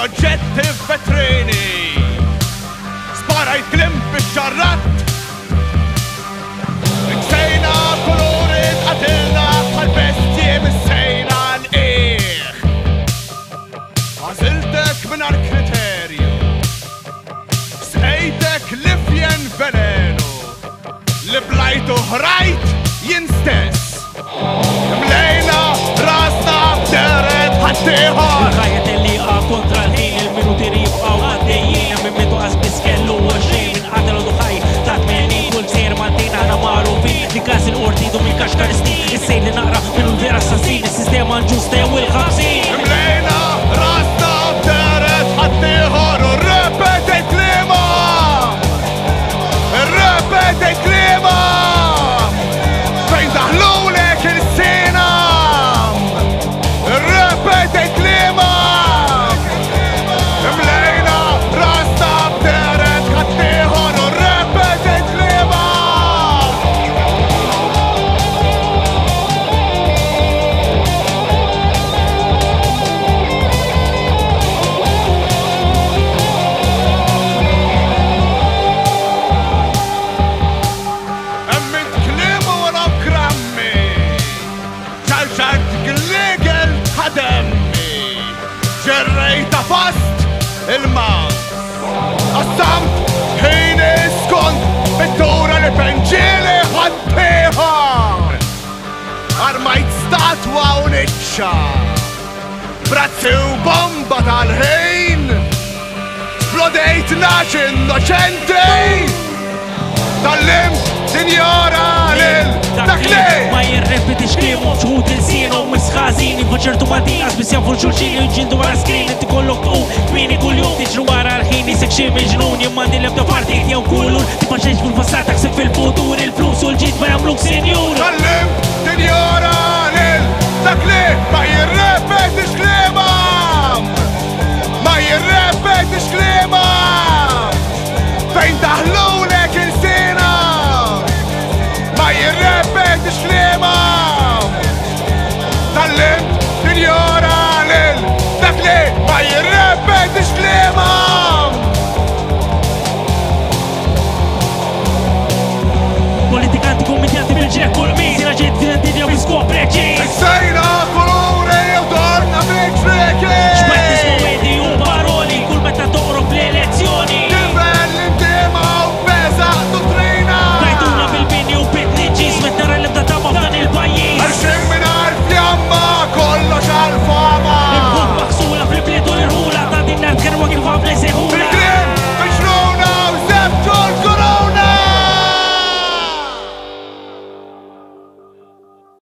oġġetti f'vetrini. Sparajt klim bix-xarrat. Iksejna kuluri tqatilna bħal-bestji mis-sejna l-qiegħ. Għażiltek mingħajr kriterju. Sejtek l-ifjen velenu. Li blajtu ħrajt jien stess. Mlejna rasna b'deret ħaddieħor. Il-ħajja telliqa kontra l-ħin, il-minuti ribqaw għaddejjin. Minn mitu għazbis kellu 20 minn qatelu duħaj ta' 80 kull sejr mantina ħana magħrufin. Li każ il-qorti dum il-kaxkar snin, is-sejr li naqra minnu l-vera assassin, is-sistema nġusta jew il-ħabsin. Mlejna rasna b'deret ħaddieħor u rrepetejt klima. Rrepetejt klima. Fejn daħlulek il-sena. Rrepetejt klima. Mlejna rasna b'deret ħaddieħor u rrepetejt klima. Emmint klimu wara grammi. Ċalċart gligel ħademmi. Ġerrejta fast il-maw. Qassamt ħin iskont bit-tura li penġieli ħaddieħor. Armajt statwa u niċċa. Brazzi u bomba tal-ħin. Splodejt naċ innoċenti. Tallimt sinjora lil dak li. Ma jirrepetix klimu ċħut il-sinu misħazini faċertu madiqas bis jafu l-xulxin jġildu għara skrin inti kollok tqum kmini kull-jum tiġru għara l-ħin jisek xie meġnun jimmandi l-ebda partit jew kullur tifaċeġ fil-passat taksib fil-futur il-flus u l-ġid ma jamluk senjur. Tallimt sinjora lil dak li ma jirrepetix klima. Ma jirrepetix klima. Fejn daħlulek il-sena. Ma jirrepetix klima. Tallimt sinjora lil dak li ma jirrepetix klima. Politikanti komedjanti bil-ġek kull min sina ġed dinja biskop reġin